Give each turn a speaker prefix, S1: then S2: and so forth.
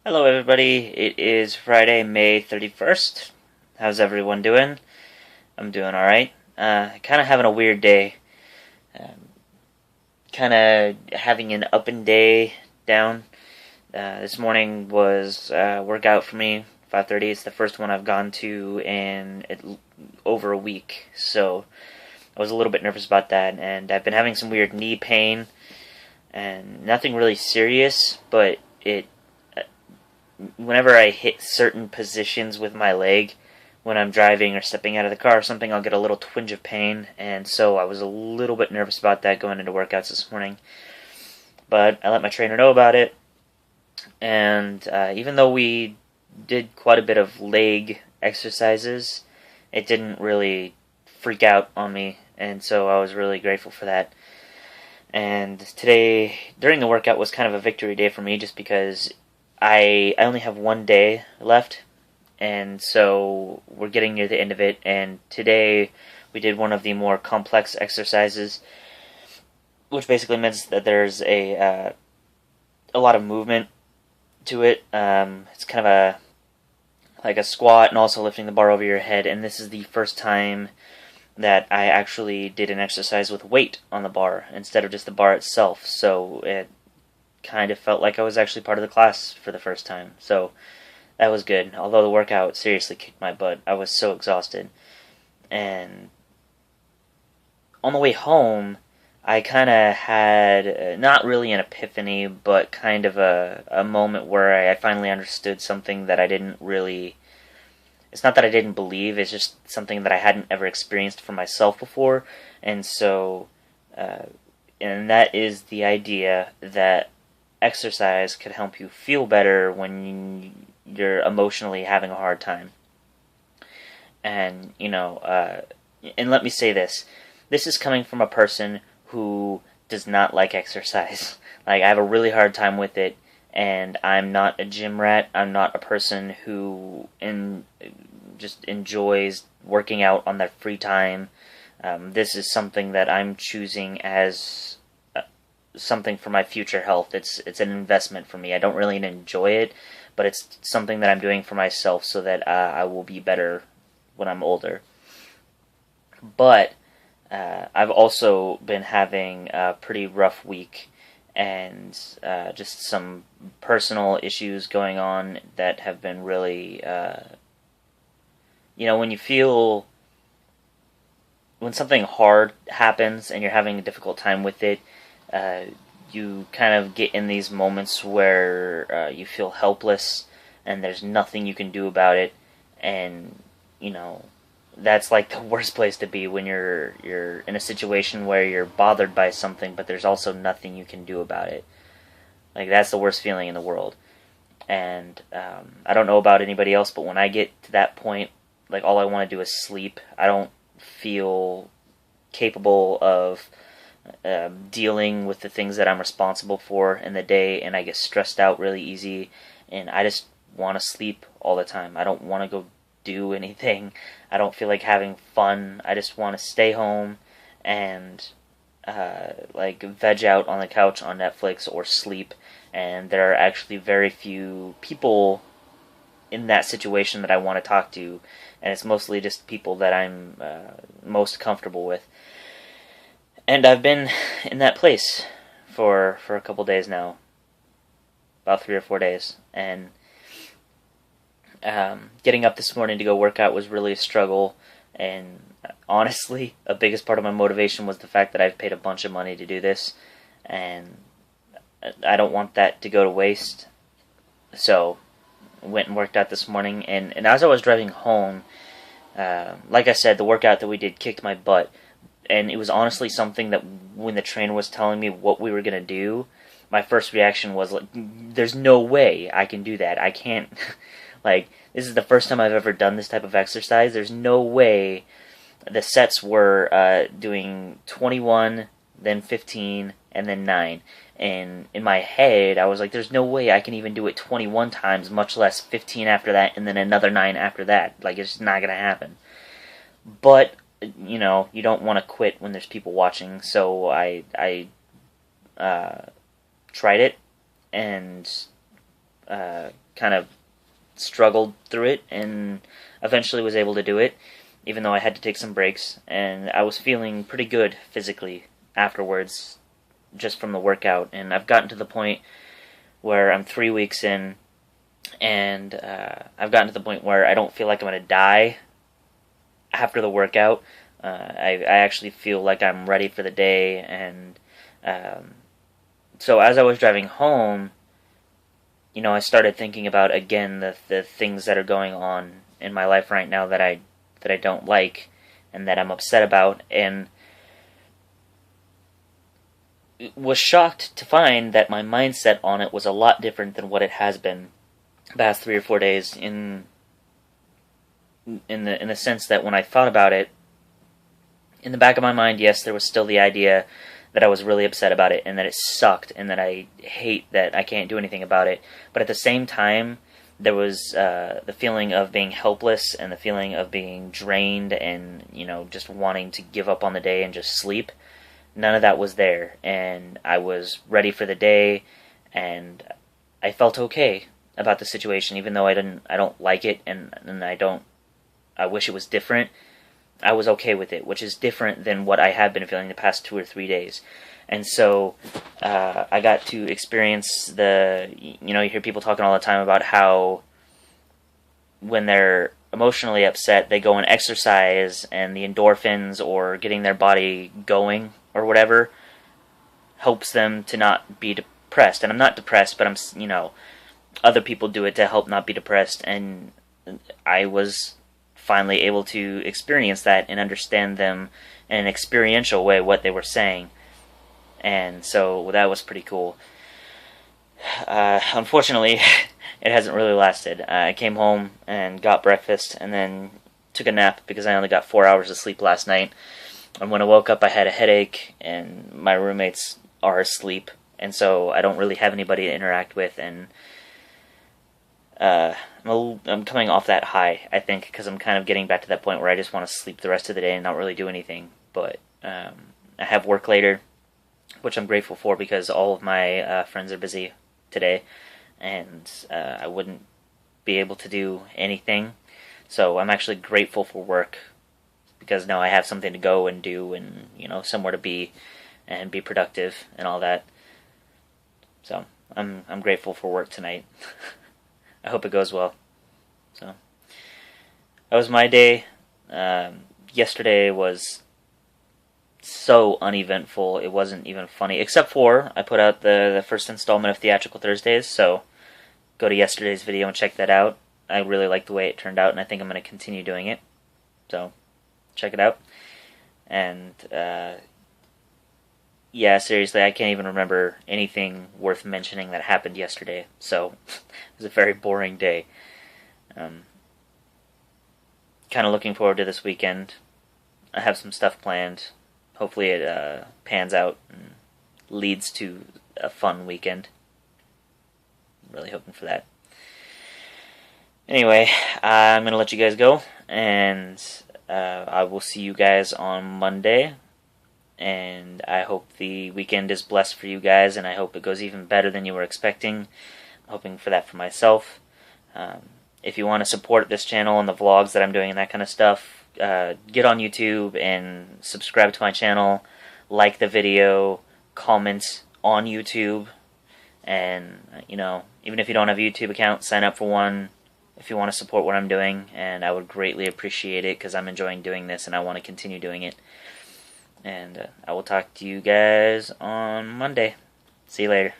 S1: Hello, everybody. It is Friday, May 31st. How's everyone doing? I'm doing alright. Kind of having a weird day. Um, kind of having an up and day down. This morning was workout for me, 5:30. It's the first one I've gone to in over a week. So I was a little bit nervous about that. And I've been having some weird knee pain. And nothing really serious, but whenever I hit certain positions with my leg, when I'm driving or stepping out of the car or something, I'll get a little twinge of pain, and so I was a little bit nervous about that going into workouts this morning. But I let my trainer know about it, and even though we did quite a bit of leg exercises, it didn't really freak out on me, and so I was really grateful for that. And today, during the workout, was kind of a victory day for me just because I only have one day left, and so we're getting near the end of it. And today we did one of the more complex exercises, which basically means that there's a lot of movement to it. It's kind of like a squat and also lifting the bar over your head. And this is the first time that I actually did an exercise with weight on the bar instead of just the bar itself. So it kind of felt like I was actually part of the class for the first time. So that was good. Although the workout seriously kicked my butt. I was so exhausted. And on the way home, I kind of had not really an epiphany, but kind of a moment where I finally understood something that I didn't really. It's not that I didn't believe, it's just something that I hadn't ever experienced for myself before. And so, and that is the idea that exercise could help you feel better when you're emotionally having a hard time. And, and let me say this. This is coming from a person who does not like exercise. Like, I have a really hard time with it, and I'm not a gym rat. I'm not a person who just enjoys working out on their free time. This is something that I'm choosing as something for my future health. It's an investment for me. I don't really enjoy it, but it's something that I'm doing for myself so that I will be better when I'm older. But I've also been having a pretty rough week and just some personal issues going on that have been really, when you feel, when something hard happens and you're having a difficult time with it, you kind of get in these moments where you feel helpless and there's nothing you can do about it, and that's like the worst place to be when you're in a situation where you're bothered by something but there's also nothing you can do about it. Like, that's the worst feeling in the world. And I don't know about anybody else, but when I get to that point, like, all I want to do is sleep. I don't feel capable of dealing with the things that I'm responsible for in the day, and I get stressed out really easy, and I just want to sleep all the time. I don't want to go do anything. I don't feel like having fun. I just want to stay home and veg out on the couch on Netflix or sleep. And there are actually very few people in that situation that I want to talk to, and it's mostly just people that I'm most comfortable with. And I've been in that place for a couple days now, about 3 or 4 days, and getting up this morning to go work out was really a struggle. And honestly, a biggest part of my motivation was the fact that I've paid a bunch of money to do this, and I don't want that to go to waste. So I went and worked out this morning, and as I was driving home, like I said, the workout that we did kicked my butt. And it was honestly something that when the trainer was telling me what we were going to do, my first reaction was like, there's no way I can do that. I can't, like, this is the first time I've ever done this type of exercise. There's no way. The sets were doing 21, then 15, and then 9. And in my head, I was like, there's no way I can even do it 21 times, much less 15 after that, and then another 9 after that. Like, it's just not going to happen. But you don't want to quit when there's people watching, so I tried it, and kind of struggled through it and eventually was able to do it, even though I had to take some breaks. And I was feeling pretty good physically afterwards, just from the workout. And I've gotten to the point where I'm 3 weeks in, and I've gotten to the point where I don't feel like I'm going to die after the workout. I actually feel like I'm ready for the day, and so as I was driving home, I started thinking about, again, the things that are going on in my life right now that I don't like and that I'm upset about, and was shocked to find that my mindset on it was a lot different than what it has been the past 3 or 4 days, in the sense that when I thought about it, in the back of my mind, yes, there was still the idea that I was really upset about it and that it sucked and that I hate that I can't do anything about it. But at the same time, there was the feeling of being helpless and the feeling of being drained and, just wanting to give up on the day and just sleep. None of that was there, and I was ready for the day, and I felt okay about the situation, even though I don't like it, and I wish it was different. I was okay with it, which is different than what I have been feeling the past 2 or 3 days. And so I got to experience you hear people talking all the time about how when they're emotionally upset, they go and exercise, and the endorphins or getting their body going or whatever helps them to not be depressed. And I'm not depressed, but other people do it to help not be depressed, and I was finally able to experience that and understand them in an experiential way, what they were saying. And so that was pretty cool. Unfortunately, it hasn't really lasted. I came home and got breakfast and then took a nap because I only got 4 hours of sleep last night. And when I woke up, I had a headache, and my roommates are asleep, and so I don't really have anybody to interact with, and I'm coming off that high, I think, because I'm kind of getting back to that point where I just want to sleep the rest of the day and not really do anything. But I have work later, which I'm grateful for, because all of my friends are busy today, and I wouldn't be able to do anything. So I'm actually grateful for work, because now I have something to go and do, and somewhere to be and be productive and all that. So I'm grateful for work tonight. I hope it goes well. So that was my day. Yesterday was so uneventful, it wasn't even funny. Except for I put out the first installment of Theatrical Thursdays, so go to yesterday's video and check that out. I really like the way it turned out, and I think I'm going to continue doing it. So check it out. And yeah, seriously, I can't even remember anything worth mentioning that happened yesterday. So it was a very boring day. Kind of looking forward to this weekend. I have some stuff planned. Hopefully it pans out and leads to a fun weekend. I'm really hoping for that. Anyway, I'm going to let you guys go, and I will see you guys on Monday. And I hope the weekend is blessed for you guys, and I hope it goes even better than you were expecting. I'm hoping for that for myself. If you want to support this channel and the vlogs that I'm doing and that kind of stuff, get on YouTube and subscribe to my channel, like the video, comment on YouTube, and even if you don't have a YouTube account, sign up for one if you want to support what I'm doing, and I would greatly appreciate it, because I'm enjoying doing this and I want to continue doing it. And I will talk to you guys on Monday. See you later.